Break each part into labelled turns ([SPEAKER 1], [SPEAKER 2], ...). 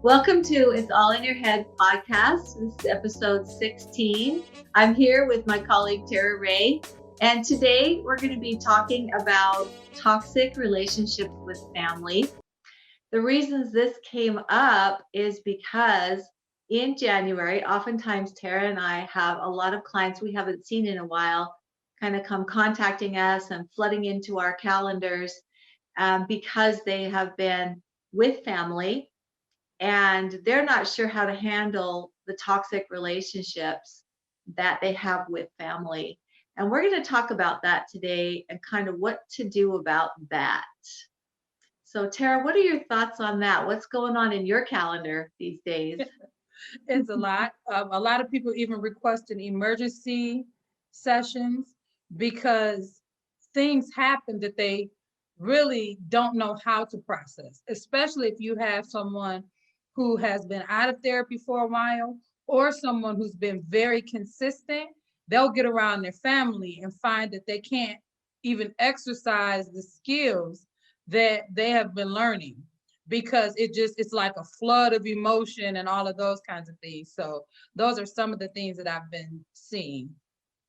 [SPEAKER 1] Welcome to It's All in Your Head podcast. This is episode 16. I'm here with my colleague Tara Ray, and today we're going to be talking about toxic relationships with family. The reasons this came up is because in January, oftentimes Tara and I have a lot of clients we haven't seen in a while kind of come contacting us and flooding into our calendars because they have been with family and they're not sure how to handle the toxic relationships that they have with family. And we're going to talk about that today and kind of what to do about that. So, Tara, what are your thoughts on that? What's going on in your calendar these days?
[SPEAKER 2] It's a lot. A lot of people even requesting emergency sessions because things happen that they really don't know how to process, especially if you have someone who has been out of therapy for a while or someone who's been very consistent. They'll get around their family and find that they can't even exercise the skills that they have been learning because it's like a flood of emotion and all of those kinds of things. So those are some of the things that I've been seeing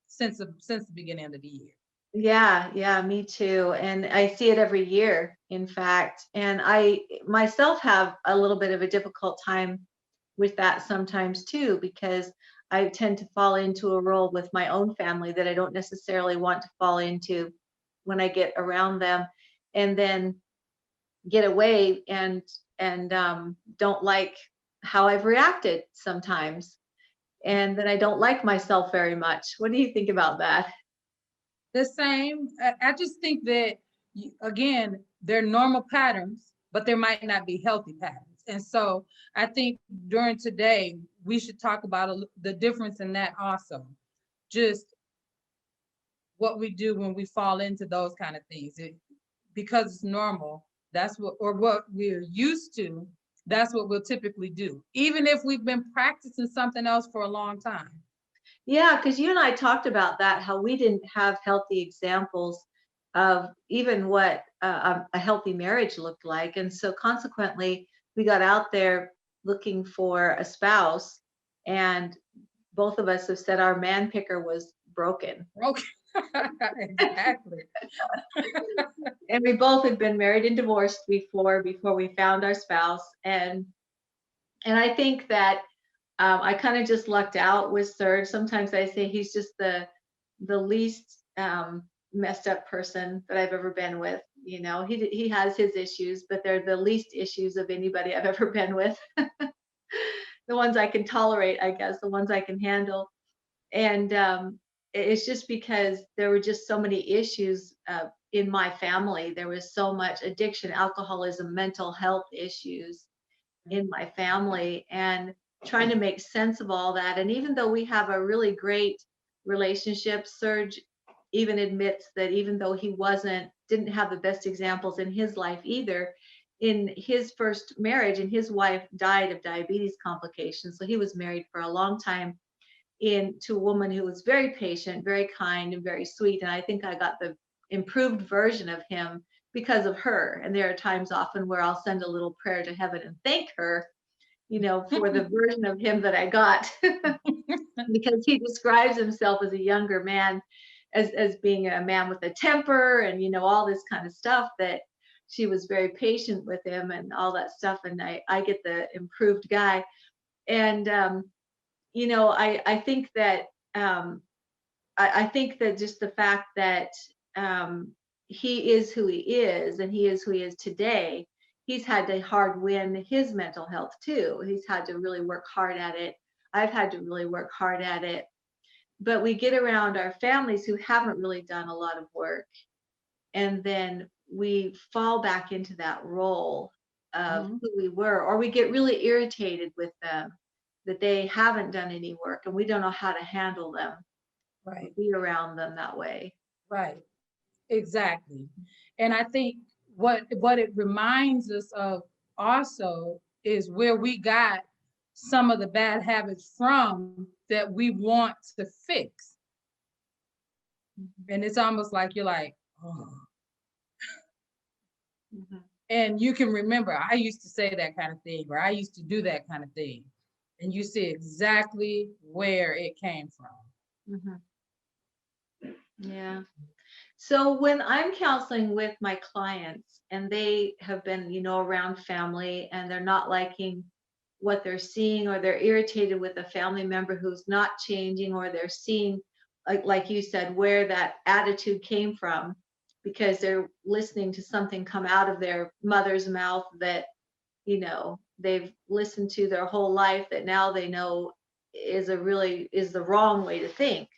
[SPEAKER 2] since the beginning of the year.
[SPEAKER 1] Yeah, me too. And I see it every year, in fact. And I myself have a little bit of a difficult time with that sometimes too, because I tend to fall into a role with my own family that I don't necessarily want to fall into when I get around them, and then get away and don't like how I've reacted sometimes, and then I don't like myself very much. What do you think about that?
[SPEAKER 2] The same. I just think that, again, they're normal patterns, but there might not be healthy patterns. And so I think during today, we should talk about the difference in that also. Just what we do when we fall into those kind of things. Because it's normal, that's what we're used to, that's what we'll typically do, even if we've been practicing something else for a long time.
[SPEAKER 1] Yeah, because you and I talked about that, how we didn't have healthy examples of even what a healthy marriage looked like. And so consequently, we got out there looking for a spouse, and both of us have said our man picker was broken.
[SPEAKER 2] Okay. Exactly.
[SPEAKER 1] And we both had been married and divorced before we found our spouse. And I think that I kind of just lucked out with Serge. Sometimes I say he's just the least messed up person that I've ever been with. You know, he has his issues, but they're the least issues of anybody I've ever been with. The ones I can tolerate, I guess, the ones I can handle. And it's just because there were just so many issues in my family. There was so much addiction, alcoholism, mental health issues in my family, and trying to make sense of all that. And even though we have a really great relationship, Serge even admits that even though he didn't have the best examples in his life either, in his first marriage, and his wife died of diabetes complications. So he was married for a long time to a woman who was very patient, very kind, and very sweet. And I think I got the improved version of him because of her. And there are times often where I'll send a little prayer to heaven and thank her, for the version of him that I got, because he describes himself as a younger man, as being a man with a temper and, all this kind of stuff, that she was very patient with him and all that stuff. And I get the improved guy. And, I think that I think that just the fact that he is who he is, and he is who he is today, he's had to hard win his mental health too. He's had to really work hard at it. I've had to really work hard at it. But we get around our families who haven't really done a lot of work, and then we fall back into that role of
[SPEAKER 2] Mhm.
[SPEAKER 1] who we were, or we get really irritated with them that they haven't done any work, and we don't know how to handle them,
[SPEAKER 2] Right,
[SPEAKER 1] be around them that way.
[SPEAKER 2] right, exactly. And I think what it reminds us of also is where we got some of the bad habits from that we want to fix.
[SPEAKER 1] Mhm,
[SPEAKER 2] And it's almost like you're like, oh,
[SPEAKER 1] mhm.
[SPEAKER 2] And you can remember, I used to say that kind of thing, or I used to do that kind of thing. And you see exactly where it came from.
[SPEAKER 1] Mhm. Yeah. So when I'm counseling with my clients and they have been, around family and they're not liking what they're seeing, or they're irritated with a family member who's not changing, or they're seeing, like you said, where that attitude came from because they're listening to something come out of their mother's mouth that, they've listened to their whole life, that now they know is the wrong way to think.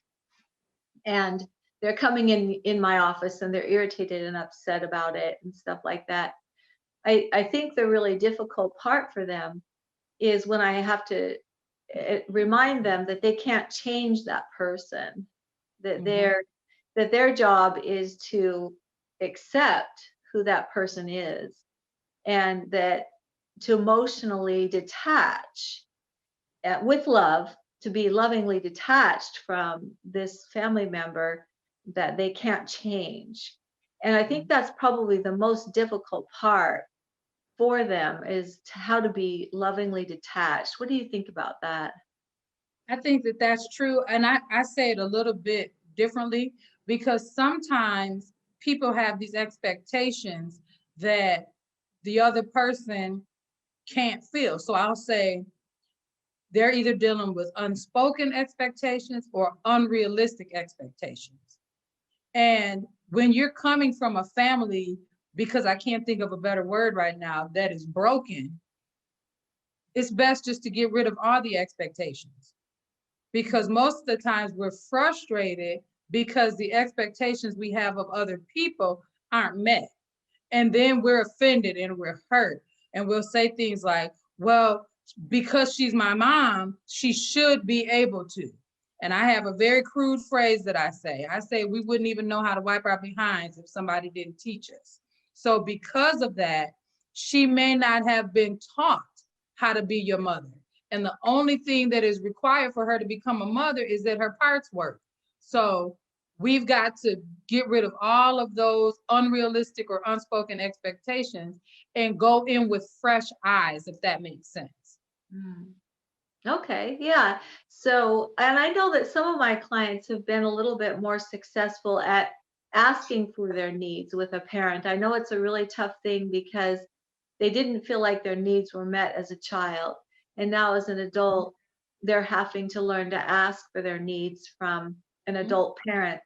[SPEAKER 1] And they're coming in my office and they're irritated and upset about it and stuff like that. I think the really difficult part for them is when I have to remind them that they can't change that person, that
[SPEAKER 2] Mhm.
[SPEAKER 1] their job is to accept who that person is, and that to emotionally detach, with love, to be lovingly detached from this family member that they can't change. And I think that's probably the most difficult part for them, is how to be lovingly detached. What do you think about that?
[SPEAKER 2] I think that that's true. And I say it a little bit differently because sometimes people have these expectations that the other person can't feel. So I'll say they're either dealing with unspoken expectations or unrealistic expectations. And when you're coming from a family, because I can't think of a better word right now, that is broken, it's best just to get rid of all the expectations, because most of the times we're frustrated because the expectations we have of other people aren't met. And then we're offended and we're hurt. And we'll say things like, well, because she's my mom, she should be able to. And I have a very crude phrase that I say, we wouldn't even know how to wipe our behinds if somebody didn't teach us. So, because of that, she may not have been taught how to be your mother. And the only thing that is required for her to become a mother is that her parts work. So, we've got to get rid of all of those unrealistic or unspoken expectations and go in with fresh eyes, if that makes sense.
[SPEAKER 1] Mm. Okay, yeah. So, and I know that some of my clients have been a little bit more successful at asking for their needs with a parent. I know it's a really tough thing because they didn't feel like their needs were met as a child. And now, as an adult, they're having to learn to ask for their needs from an adult parent.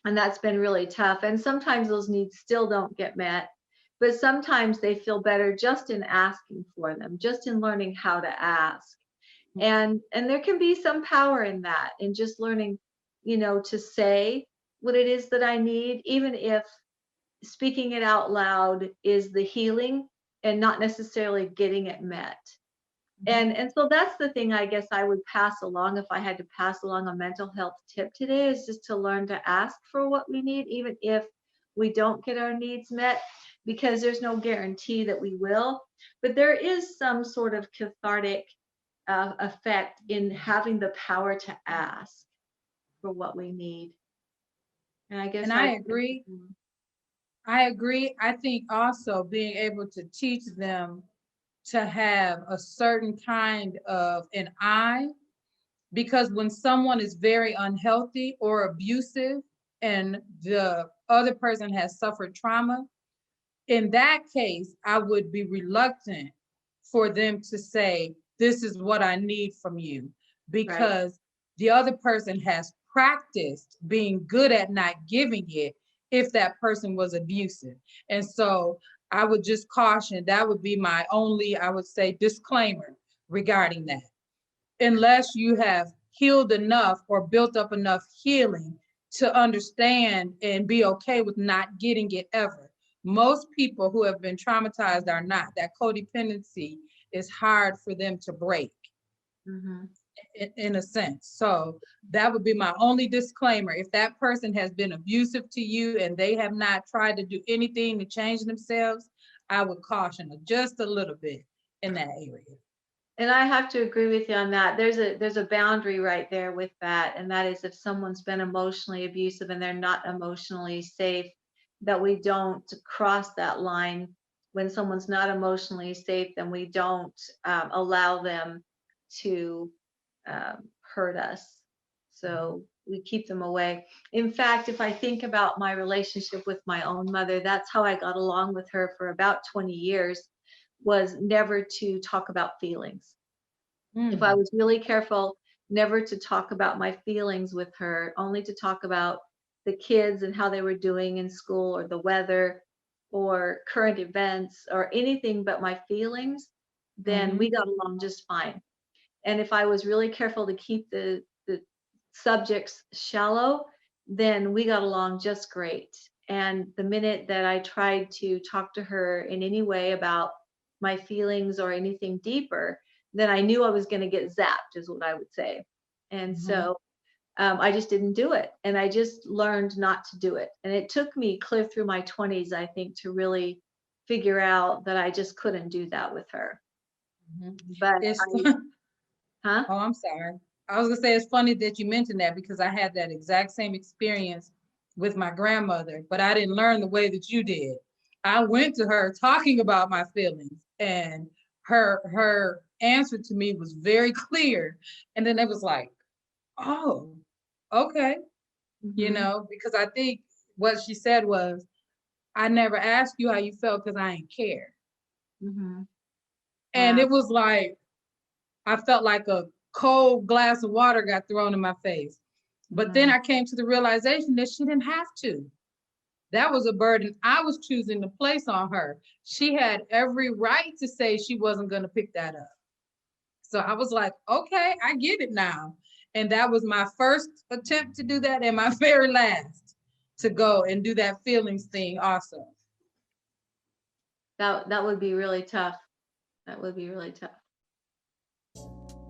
[SPEAKER 1] And that's been really tough. And sometimes those needs still don't get met, but sometimes they feel better just in asking for them, just in learning how to ask. And there can be some power in that, in just learning, to say what it is that I need, even if speaking it out loud is the healing and not necessarily getting it met. And so that's the thing I guess I would pass along, if I had to pass along a mental health tip today, is just to learn to ask for what we need, even if we don't get our needs met, because there's no guarantee that we will. But there is some sort of cathartic effect in having the power to ask for what we need. And I
[SPEAKER 2] And
[SPEAKER 1] guess
[SPEAKER 2] I
[SPEAKER 1] I.
[SPEAKER 2] agree. I agree. I think also being able to teach them to have a certain kind of an eye, because when someone is very unhealthy or abusive and the other person has suffered trauma, in that case, I would be reluctant for them to say, this is what I need from you,
[SPEAKER 1] Right.
[SPEAKER 2] because the other person has practiced being good at not giving it if that person was abusive. And so I would just caution, that would be my only, I would say, disclaimer regarding that. Unless you have healed enough or built up enough healing to understand and be okay with not getting it ever. Most people who have been traumatized are not. That codependency is hard for them to break
[SPEAKER 1] Mm-hmm.
[SPEAKER 2] in a sense. So that would be my only disclaimer. If that person has been abusive to you and they have not tried to do anything to change themselves, I would caution them just a little bit in that area.
[SPEAKER 1] And I have to agree with you on that. There's a boundary right there with that, and that is if someone's been emotionally abusive and they're not emotionally safe, that we don't cross that line when someone's not emotionally safe, then we don't allow them to hurt us. So we keep them away. In fact, if I think about my relationship with my own mother, that's how I got along with her for about 20 years, was never to talk about feelings. If I
[SPEAKER 2] Mm.
[SPEAKER 1] was really careful never to talk about my feelings with her, only to talk about the kids and how they were doing in school or the weather or current events or anything but my feelings, then we
[SPEAKER 2] Mhm.
[SPEAKER 1] got along just fine. And if I was really careful to keep the subjects shallow, then we got along just great. And the minute that I tried to talk to her in any way about my feelings or anything deeper, then I knew I was going to get zapped, is what I would say. And
[SPEAKER 2] Mhm.
[SPEAKER 1] so I just didn't do it. And I just learned not to do it. And it took me clear through my 20s, I think, to really figure out that I just couldn't do that with her.
[SPEAKER 2] Mhm.
[SPEAKER 1] But
[SPEAKER 2] It's
[SPEAKER 1] I,
[SPEAKER 2] fun.
[SPEAKER 1] huh?
[SPEAKER 2] Oh, I'm sorry. I was gonna say it's funny that you mentioned that because I had that exact same experience with my grandmother, but I didn't learn the way that you did. I went to her talking about my feelings, and her answer to me was very clear. And then it was like, oh, okay,
[SPEAKER 1] Hmm.
[SPEAKER 2] because I think what she said was, I never asked you how you felt because I ain't care.
[SPEAKER 1] Hmm.
[SPEAKER 2] And
[SPEAKER 1] Wow.
[SPEAKER 2] it was like I felt like a cold glass of water got thrown in my face. But then
[SPEAKER 1] Hmm.
[SPEAKER 2] I came to the realization that she didn't have to. That was a burden I was choosing to place on her. She had every right to say she wasn't going to pick that up. So I was like, okay, I get it now. And that was my first attempt to do that and my very last to go and do that feelings thing also.
[SPEAKER 1] That would be really tough. That would be really tough.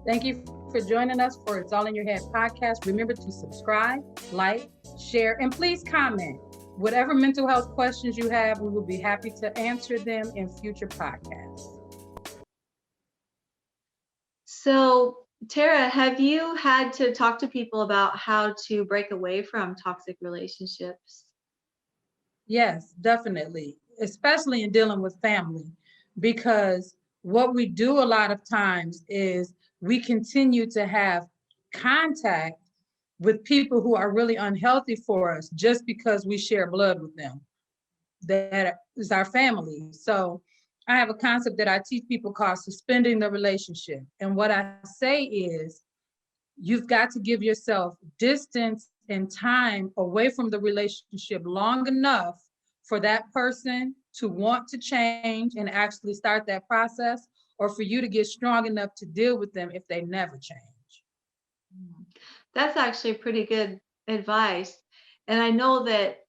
[SPEAKER 2] Thank you for joining us for It's All in Your Head podcast. Remember to subscribe, like, share, and please comment. Whatever mental health questions you have, we will be happy to answer them in future podcasts.
[SPEAKER 1] So, Tara, have you had to talk to people about how to break away from toxic relationships?
[SPEAKER 2] Yes, definitely, especially in dealing with family, because what we do a lot of times is we continue to have contact with people who are really unhealthy for us just because we share blood with them. That is our family. So I have a concept that I teach people called suspending the relationship. And what I say is you've got to give yourself distance and time away from the relationship long enough for that person to want to change and actually start that process, or for you to get strong enough to deal with them if they never change.
[SPEAKER 1] Mm. That's actually pretty good advice. And I know that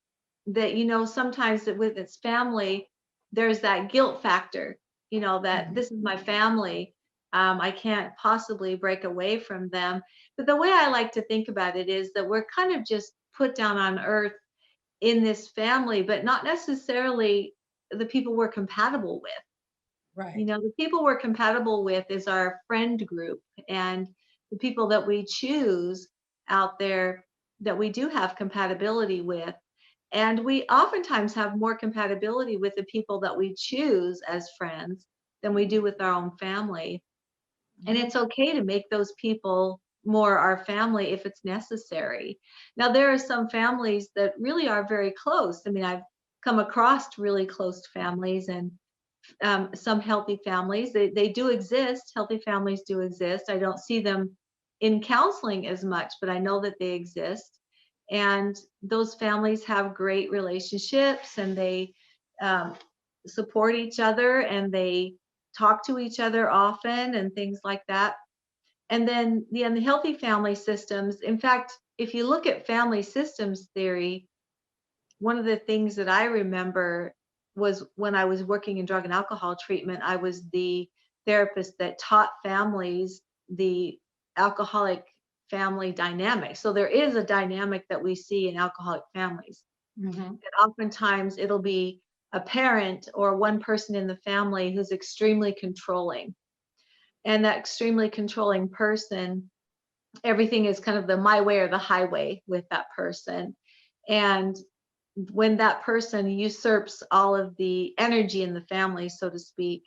[SPEAKER 1] sometimes that with its family, there's that guilt factor, that
[SPEAKER 2] Mhm.
[SPEAKER 1] this is my family. I can't possibly break away from them. But the way I like to think about it is that we're kind of just put down on earth in this family, but not necessarily the people we're compatible with.
[SPEAKER 2] Right.
[SPEAKER 1] The people we're compatible with is our friend group and the people that we choose out there that we do have compatibility with. And we oftentimes have more compatibility with the people that we choose as friends than we do with our own family. And
[SPEAKER 2] Mhm.
[SPEAKER 1] it's okay to make those people more our family if it's necessary. Now, there are some families that really are very close. I mean, I've come across really close families and some healthy families. They do exist. Healthy families do exist. I don't see them in counseling as much, but I know that they exist. And those families have great relationships and they um, support each other and they talk to each other often and things like that. And then the healthy family systems, in fact, if you look at family systems theory, one of the things that I remember was when I was working in drug and alcohol treatment, I was the therapist that taught families the alcoholic family dynamic. So there is a dynamic that we see in alcoholic families.
[SPEAKER 2] Mhm.
[SPEAKER 1] And oftentimes it'll be a parent or one person in the family who's extremely controlling. And that extremely controlling person, everything is kind of the my way or the highway with that person. And when that person usurps all of the energy in the family, so to speak,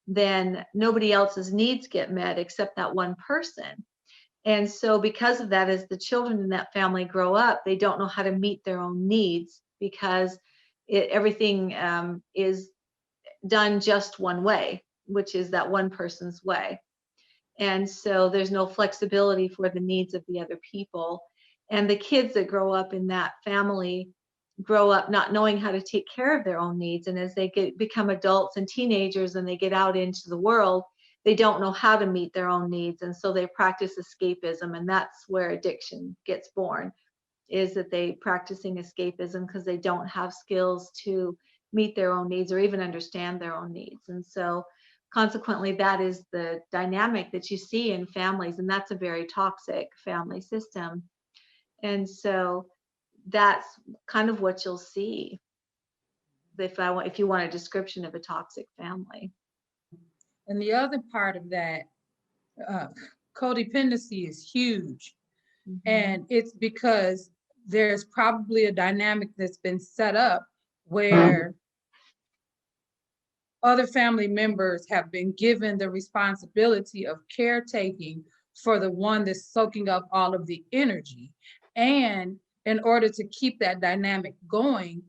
[SPEAKER 1] then nobody else's needs get met except that one person. And so because of that, as the children in that family grow up, they don't know how to meet their own needs because everything is done just one way, which is that one person's way. And so there's no flexibility for the needs of the other people. And the kids that grow up in that family grow up not knowing how to take care of their own needs. And as they become adults and teenagers and they get out into the world, they don't know how to meet their own needs. And so they practice escapism. And that's where addiction gets born, is that they practicing escapism because they don't have skills to meet their own needs or even understand their own needs. And so consequently, that is the dynamic that you see in families, and that's a very toxic family system. And so that's kind of what you'll see if you want a description of a toxic family.
[SPEAKER 2] And the other part of that, codependency is huge.
[SPEAKER 1] Mhm.
[SPEAKER 2] And it's because there's probably a dynamic that's been set up where other family members have been given the responsibility of caretaking for the one that's soaking up all of the energy. And in order to keep that dynamic going,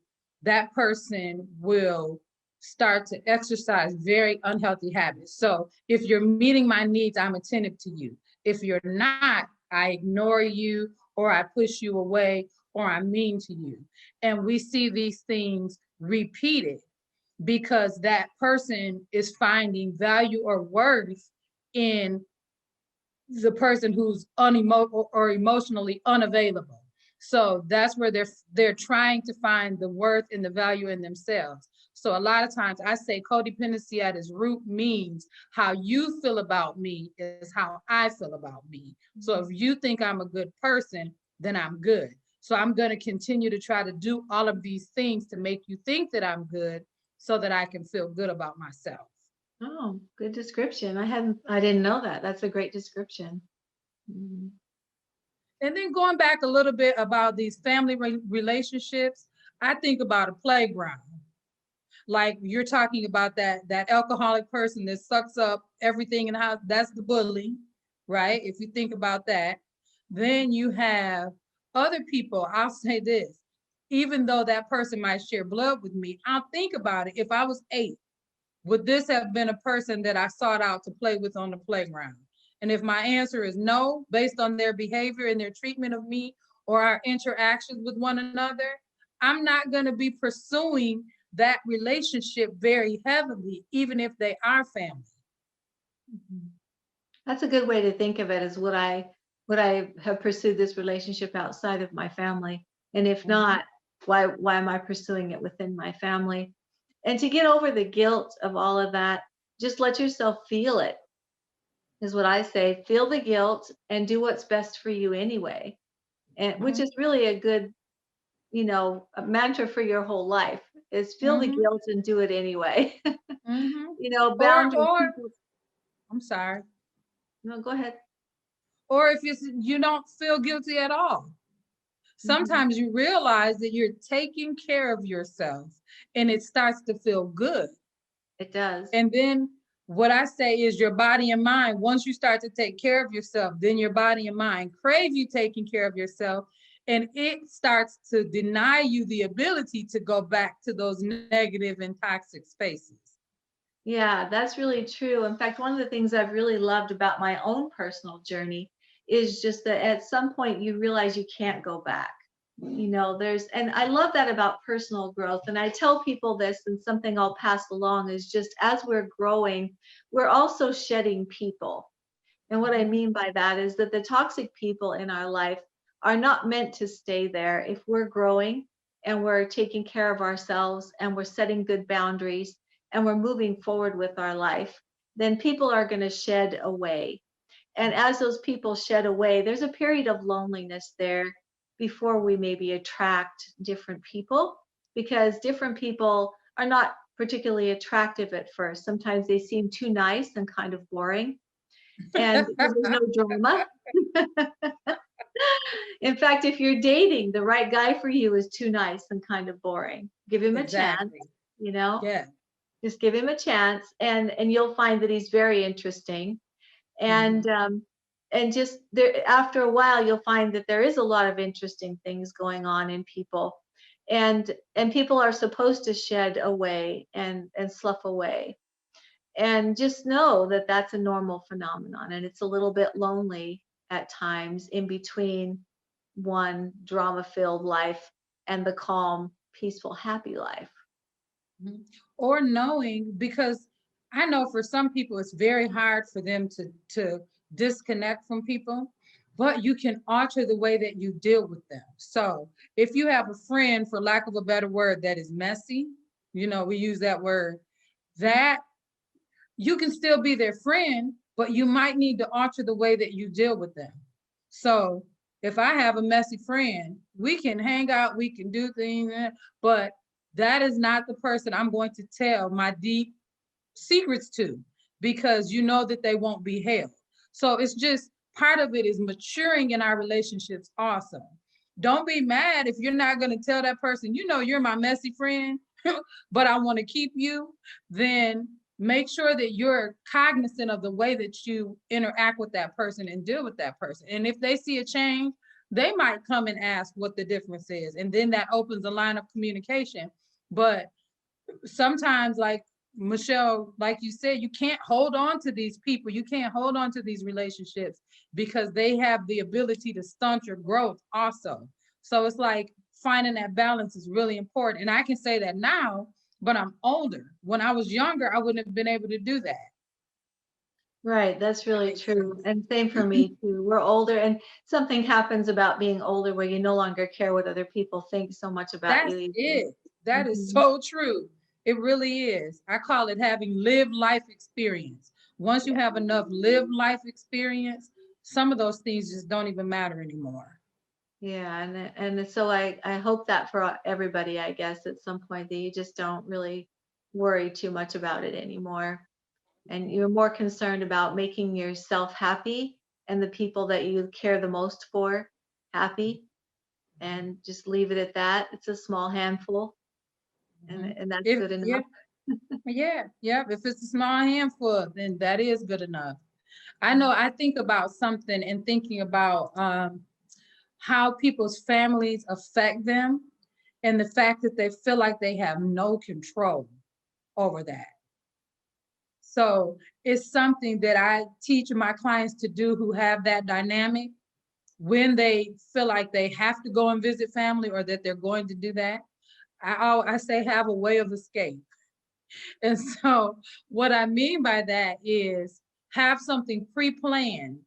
[SPEAKER 2] that person will start to exercise very unhealthy habits. So if you're meeting my needs, I'm attentive to you. If you're not, I ignore you, or I push you away, or I'm mean to you. And we see these things repeated because that person is finding value or worth in the person who's or emotionally unavailable. So that's where they're trying to find the worth and the value in themselves. So a lot of times I say codependency at its root means how you feel about me is how I feel about me. So if you think I'm a good person, then I'm good. So I'm going to continue to try to do all of these things to make you think that I'm good so that I can feel good about myself.
[SPEAKER 1] Oh, good description. I didn't know that. That's a great description. Mhm.
[SPEAKER 2] And then going back a little bit about these family relationships, I think about a playground. Like you're talking about that alcoholic person that sucks up everything in the house. That's the bully, right? If you think about that, then you have other people. I'll say this, even though that person might share blood with me, I'll think about it. If I was 8, would this have been a person that I sought out to play with on the playground? And if my answer is no, based on their behavior and their treatment of me or our interactions with one another, I'm not going to be pursuing that relationship very heavily, even if they are family.
[SPEAKER 1] Mhm. That's a good way to think of it, is would I have pursued this relationship outside of my family? And if not, why am I pursuing it within my family? And to get over the guilt of all of that, just let yourself feel it, is what I say. Feel the guilt and do what's best for you anyway. And which is really a good, a mantra for your whole life, is feel the guilt and do it anyway. Boundaries.
[SPEAKER 2] Or
[SPEAKER 1] People,
[SPEAKER 2] I'm sorry.
[SPEAKER 1] no, go ahead.
[SPEAKER 2] Or if you don't feel guilty at all. Sometimes you realize that you're taking care of yourself and it starts to feel good.
[SPEAKER 1] It does.
[SPEAKER 2] And then what I say is your body and mind, once you start to take care of yourself, then your body and mind crave you taking care of yourself. And it starts to deny you the ability to go back to those negative and toxic spaces.
[SPEAKER 1] Yeah, that's really true. In fact, one of the things I've really loved about my own personal journey is just that at some point you realize you can't go back. And I love that about personal growth. And I tell people this, and something I'll pass along is just as we're growing, we're also shedding people. And what I mean by that is that the toxic people in our life are not meant to stay there. If we're growing and we're taking care of ourselves and we're setting good boundaries and we're moving forward with our life, then people are going to shed away. And as those people shed away, there's a period of loneliness there before we maybe attract different people, because different people are not particularly attractive at first. Sometimes they seem too nice and kind of boring, and because there's no drama. In fact, if you're dating, the right guy for you is too nice and kind of boring. Give him a chance,
[SPEAKER 2] Exactly.
[SPEAKER 1] you know,
[SPEAKER 2] Yeah.
[SPEAKER 1] just give him a chance, and you'll find that he's very interesting.
[SPEAKER 2] Mhm.
[SPEAKER 1] And just there, after a while, you'll find that there is a lot of interesting things going on in people, and people are supposed to shed away and slough away, and just know that that's a normal phenomenon, and it's a little bit lonely at times in between one drama filled life and the calm, peaceful, happy life.
[SPEAKER 2] Mhm. Or knowing, because I know for some people it's very hard for them to disconnect from people, but you can alter the way that you deal with them. So if you have a friend, for lack of a better word, that is messy, we use that word, that you can still be their friend, but you might need to alter the way that you deal with them. So if I have a messy friend, we can hang out, we can do things, but that is not the person I'm going to tell my deep secrets to, because you know that they won't be held. So it's just part of it is maturing in our relationships also. Don't be mad if you're not going to tell that person, you're my messy friend, but I want to keep you. Then make sure that you're cognizant of the way that you interact with that person and deal with that person. And if they see a change, they might come and ask what the difference is. And then that opens a line of communication. But sometimes, like Michelle, like you said, you can't hold on to these people. You can't hold on to these relationships because they have the ability to stunt your growth also. So it's like finding that balance is really important. And I can say that now, but I'm older. When I was younger, I wouldn't have been able to do that.
[SPEAKER 1] Right, that's
[SPEAKER 2] That
[SPEAKER 1] really
[SPEAKER 2] makes
[SPEAKER 1] true.
[SPEAKER 2] sense.
[SPEAKER 1] And same for me too. We're older, and something happens about being older where you no longer care what other people think so much about
[SPEAKER 2] That's
[SPEAKER 1] you either.
[SPEAKER 2] it. That is
[SPEAKER 1] Mhm.
[SPEAKER 2] so true. It really is. I call it having lived life experience. Once you
[SPEAKER 1] Yeah.
[SPEAKER 2] have enough lived life experience, some of those things just don't even matter anymore.
[SPEAKER 1] Yeah, and so I hope that for everybody, I guess, at some point that you just don't really worry too much about it anymore. And you're more concerned about making yourself happy and the people that you care the most for happy, and just leave it at that. It's a small handful,
[SPEAKER 2] Mhm.
[SPEAKER 1] and that's
[SPEAKER 2] If
[SPEAKER 1] good
[SPEAKER 2] yeah,
[SPEAKER 1] enough.
[SPEAKER 2] yeah. If it's a small handful, then that is good enough. I know I think about something and thinking about how people's families affect them and the fact that they feel like they have no control over that. So it's something that I teach my clients to do who have that dynamic when they feel like they have to go and visit family or that they're going to do that. I say have a way of escape. And so what I mean by that is have something pre-planned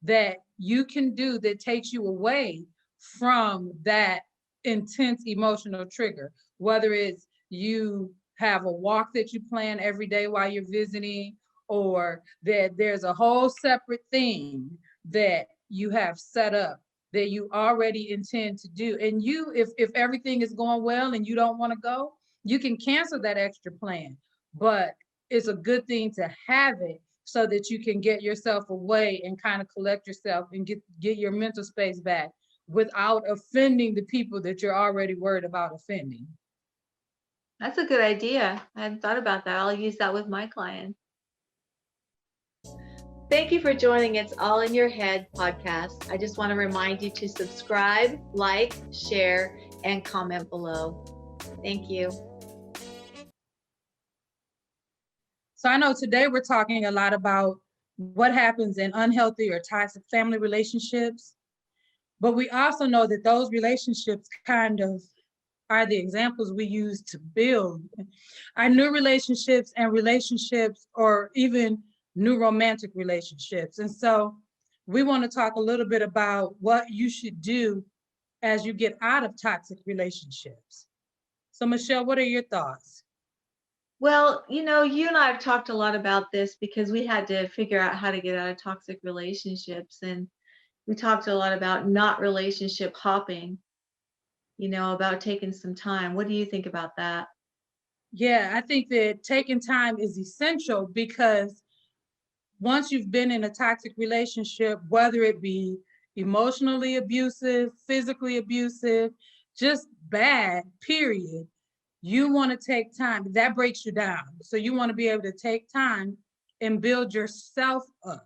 [SPEAKER 2] that you can do that takes you away from that intense emotional trigger, whether it's you have a walk that you plan every day while you're visiting, or that there's a whole separate thing that you have set up that you already intend to do. And if everything is going well and you don't want to go, you can cancel that extra plan. But it's a good thing to have it so that you can get yourself away and kind of collect yourself and get your mental space back without offending the people that you're already worried about offending.
[SPEAKER 1] That's a good idea. I hadn't thought about that. I'll use that with my clients. Thank you for joining It's All in Your Head podcast. I just want to remind you to subscribe, like, share, and comment below. Thank you.
[SPEAKER 2] So I know today we're talking a lot about what happens in unhealthy or toxic family relationships, but we also know that those relationships kind of are the examples we use to build our new relationships and relationships, or even new romantic relationships. And so we want to talk a little bit about what you should do as you get out of toxic relationships. So Michelle, what are your thoughts?
[SPEAKER 1] Well, you and I have talked a lot about this because we had to figure out how to get out of toxic relationships. And we talked a lot about not relationship hopping, about taking some time. What do you think about that?
[SPEAKER 2] Yeah, I think that taking time is essential because once you've been in a toxic relationship, whether it be emotionally abusive, physically abusive, just bad, period, you want to take time. That breaks you down. So you want to be able to take time and build yourself up.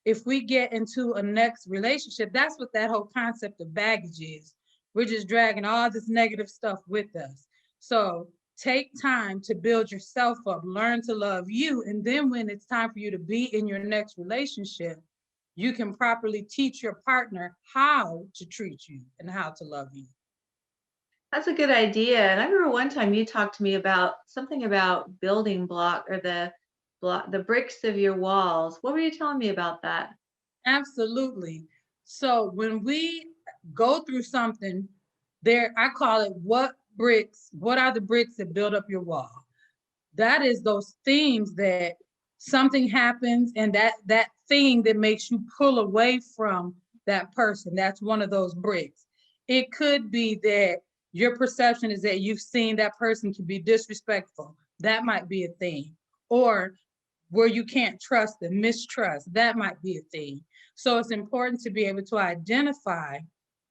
[SPEAKER 2] If we get into a next relationship, that's what that whole concept of baggage is. We're just dragging all this negative stuff with us. So take time to build yourself up, learn to love you. And then when it's time for you to be in your next relationship, you can properly teach your partner how to treat you and how to love you.
[SPEAKER 1] That's a good idea. And I remember one time you talked to me about something about building block or the bricks of your walls. What were you telling me about that?
[SPEAKER 2] Absolutely. So when we go through something, there, I call it what are the bricks that build up your wall? That is those themes that something happens and that thing that makes you pull away from that person. That's one of those bricks. It could be that your perception is that you've seen that person can be disrespectful. That might be a thing. Or where you can't trust them, mistrust, that might be a thing. So it's important to be able to identify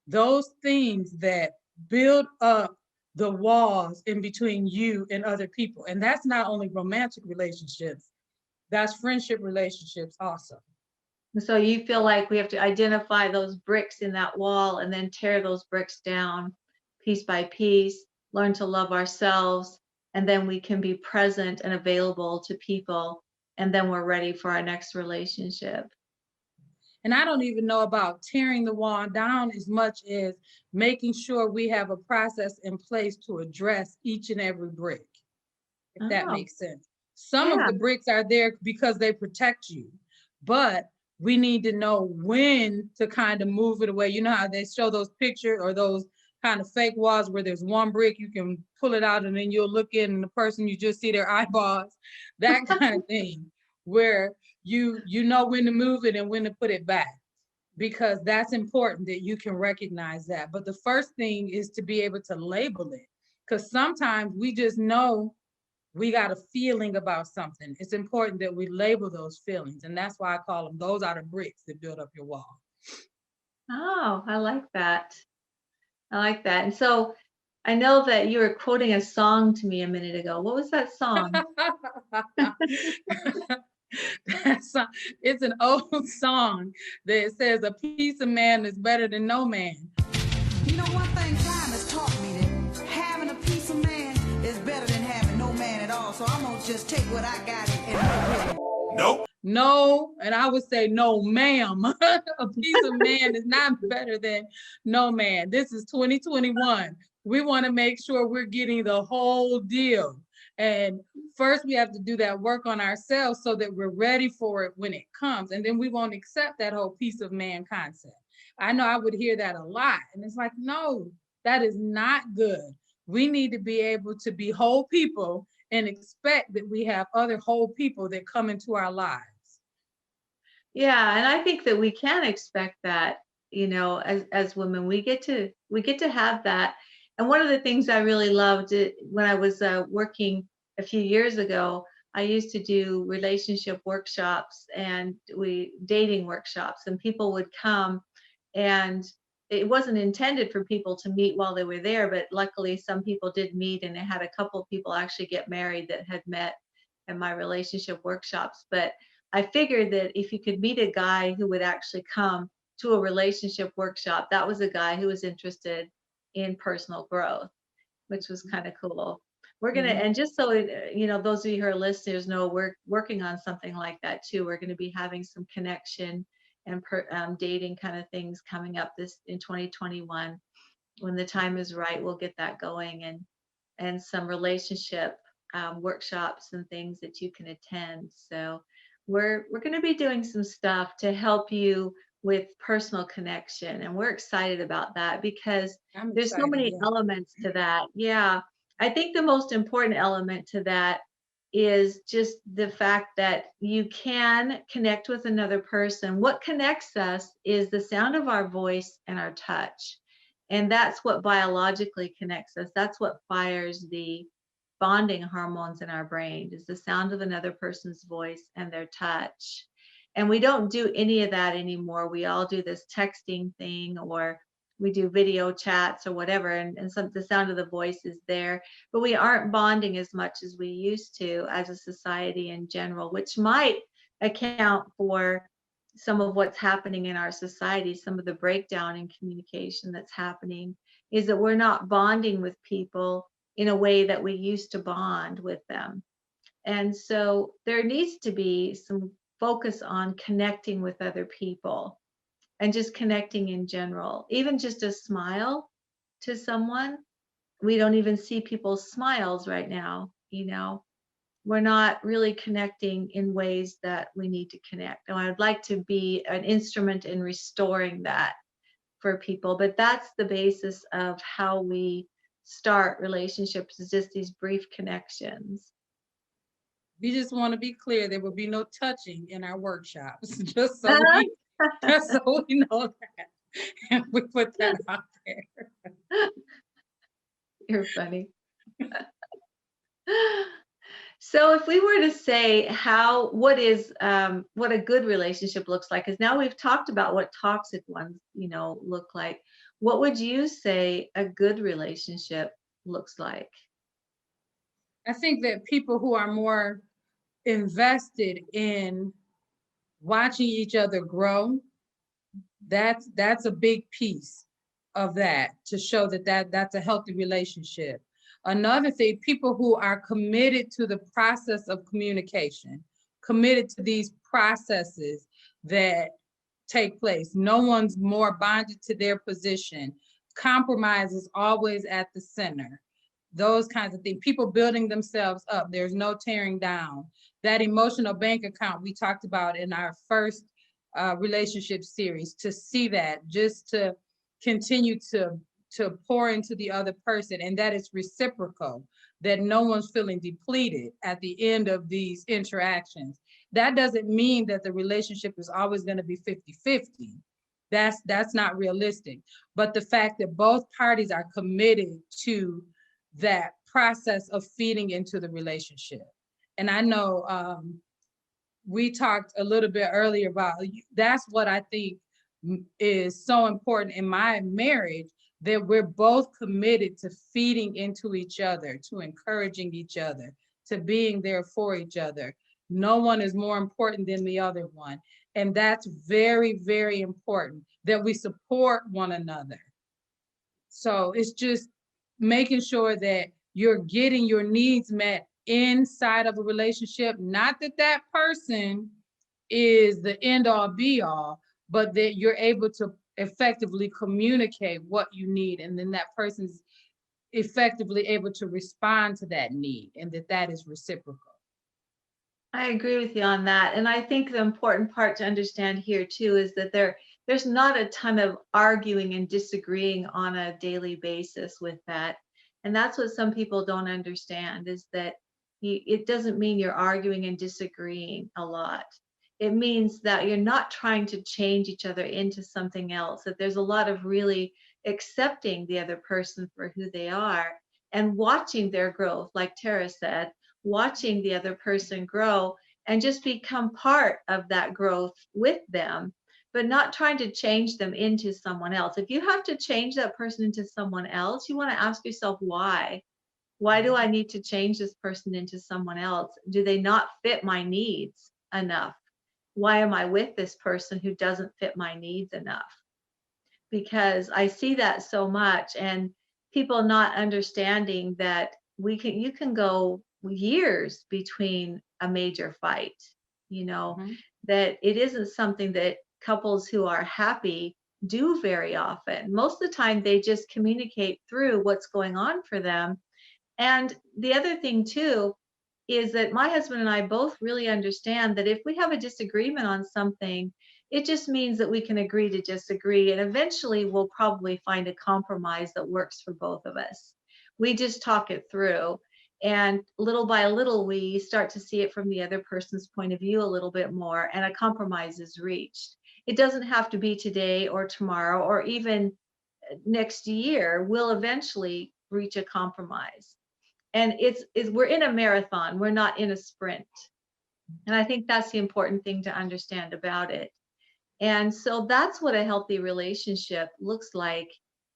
[SPEAKER 2] those things that build up the walls in between you and other people. And that's not only romantic relationships, that's friendship relationships also.
[SPEAKER 1] So you feel like we have to identify those bricks in that wall and then tear those bricks down piece by piece, learn to love ourselves, and then we can be present and available to people, and then we're ready for our next relationship.
[SPEAKER 2] And I don't even know about tearing the wall down as much as making sure we have a process in place to address each and every brick, if that
[SPEAKER 1] Oh,
[SPEAKER 2] makes sense. Some of
[SPEAKER 1] yeah.
[SPEAKER 2] the bricks are there because they protect you, but we need to know when to kind of move it away. You know how they show those pictures or those kind of fake walls where there's one brick, you can pull it out and then you'll look in and the person, you just see their eyeballs, that kind of thing, where you know when to move it and when to put it back, because that's important that you can recognize that. But the first thing is to be able to label it, because sometimes we just know we got a feeling about something. It's important that we label those feelings. And that's why I call them, those are the bricks that build up your wall.
[SPEAKER 1] Oh, I like that. I like that. And so I know that you were quoting a song to me a minute ago. What was that song?
[SPEAKER 2] That's it's an old song that says a piece of man is better than no man.
[SPEAKER 3] You know, one thing time has taught me that having a piece of man is better than having no man at all. So I'm gonna just take what I got and run with it.
[SPEAKER 2] Nope. No, and I would say no, ma'am. A piece of man is not better than no man. This is 2021. We want to make sure we're getting the whole deal. And first, we have to do that work on ourselves so that we're ready for it when it comes. And then we won't accept that whole piece of man concept. I know I would hear that a lot. And it's like, no, that is not good. We need to be able to be whole people and expect that we have other whole people that come into our lives.
[SPEAKER 1] Yeah, and I think that we can expect that, as women, we get to have that. And one of the things I really loved it when I was working a few years ago, I used to do relationship workshops and we dating workshops, and people would come, and it wasn't intended for people to meet while they were there, but luckily some people did meet, and I had a couple of people actually get married that had met in my relationship workshops. But I figured that if you could meet a guy who would actually come to a relationship workshop, that was a guy who was interested in personal growth, which was kind of cool. We're gonna,
[SPEAKER 2] Mhm.
[SPEAKER 1] and just so those of you who are listeners know, we're working on something like that too. We're going to be having some connection and dating kind of things coming up this in 2021. When the time is right, we'll get that going, and some relationship workshops and things that you can attend. So we're going to be doing some stuff to help you with personal connection, and we're excited about that because
[SPEAKER 2] I'm
[SPEAKER 1] there's so
[SPEAKER 2] excited.
[SPEAKER 1] many
[SPEAKER 2] Yeah.
[SPEAKER 1] elements to that. Yeah, I think the most important element to that is just the fact that you can connect with another person. What connects us is the sound of our voice and our touch. And that's what biologically connects us. That's what fires the bonding hormones in our brain, is the sound of another person's voice and their touch. And we don't do any of that anymore. We all do this texting thing, or we do video chats or whatever, and some the sound of the voice is there, but we aren't bonding as much as we used to as a society in general, which might account for some of what's happening in our society. Some of the breakdown in communication that's happening is that we're not bonding with people in a way that we used to bond with them. And so there needs to be some focus on connecting with other people and just connecting in general. Even just a smile to someone. We don't even see people's smiles right now, you know. We're not really connecting in ways that we need to connect. And I'd like to be an instrument in restoring that for people. But that's the basis of how we start relationships, is just these brief connections.
[SPEAKER 2] We just want to be clear, there will be no touching in our workshops, just so we know that. And we put that out there.
[SPEAKER 1] You're funny. So if we were to say what a good relationship looks like, because now we've talked about what toxic ones, look like. What would you say a good relationship looks like?
[SPEAKER 2] I think that people who are more invested in watching each other grow, that's a big piece of that, to show that's a healthy relationship. Another thing, people who are committed to the process of communication, committed to these processes that take place. No one's more bonded to their position. Compromise is always at the center. Those kinds of things. People building themselves up. There's no tearing down. That emotional bank account we talked about in our first relationship series, to see that, just to continue to pour into the other person, and that it's reciprocal, that no one's feeling depleted at the end of these interactions. That doesn't mean that the relationship is always going to be 50-50. That's not realistic. But the fact that both parties are committed to that process of feeding into the relationship. And I know we talked a little bit earlier about, that's what I think is so important in my marriage, that we're both committed to feeding into each other, to encouraging each other, to being there for each other. No one is more important than the other one. And that's very, very important, that we support one another. So it's just making sure that you're getting your needs met inside of a relationship. Not that that person is the end all be all, but that you're able to effectively communicate what you need, and then that person's effectively able to respond to that need, and that is reciprocal.
[SPEAKER 1] I agree with you on that. And I think the important part to understand here too is that there's not a ton of arguing and disagreeing on a daily basis with that. And that's what some people don't understand, is that it doesn't mean you're arguing and disagreeing a lot. It means that you're not trying to change each other into something else, that there's a lot of really accepting the other person for who they are and watching their growth, like Tara said, watching the other person grow and just become part of that growth with them, but not trying to change them into someone else. If you have to change that person into someone else, you want to ask yourself why. Why do I need to change this person into someone else? Do they not fit my needs enough? Why am I with this person who doesn't fit my needs enough? Because I see that so much, and people not understanding that you can go years between a major fight, that it isn't something that couples who are happy do very often. Most of the time they just communicate through what's going on for them. And the other thing too is that my husband and I both really understand that if we have a disagreement on something, it just means that we can agree to disagree. And eventually we'll probably find a compromise that works for both of us. We just talk it through. And little by little, we start to see it from the other person's point of view a little bit more, and a compromise is reached. It doesn't have to be today or tomorrow or even next year. We'll eventually reach a compromise. And we're in a marathon, we're not in a sprint. And I think that's the important thing to understand about it. And so that's what a healthy relationship looks like,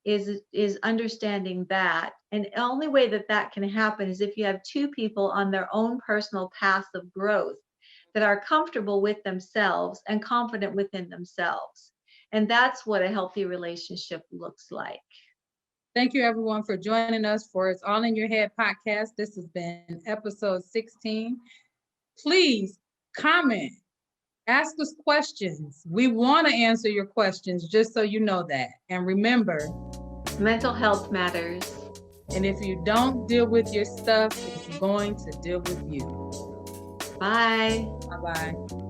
[SPEAKER 1] is understanding that. And the only way that that can happen is if you have two people on their own personal paths of growth that are comfortable with themselves and confident within themselves. And that's what a healthy relationship looks like.
[SPEAKER 2] Thank you, everyone, for joining us for It's All in Your Head podcast. This has been episode 16. Please comment, ask us questions. We want to answer your questions, just so you know that. And remember,
[SPEAKER 1] Mental health matters.
[SPEAKER 2] and if you don't deal with your stuff, it's going to deal with you.
[SPEAKER 1] Bye.
[SPEAKER 2] Bye-bye.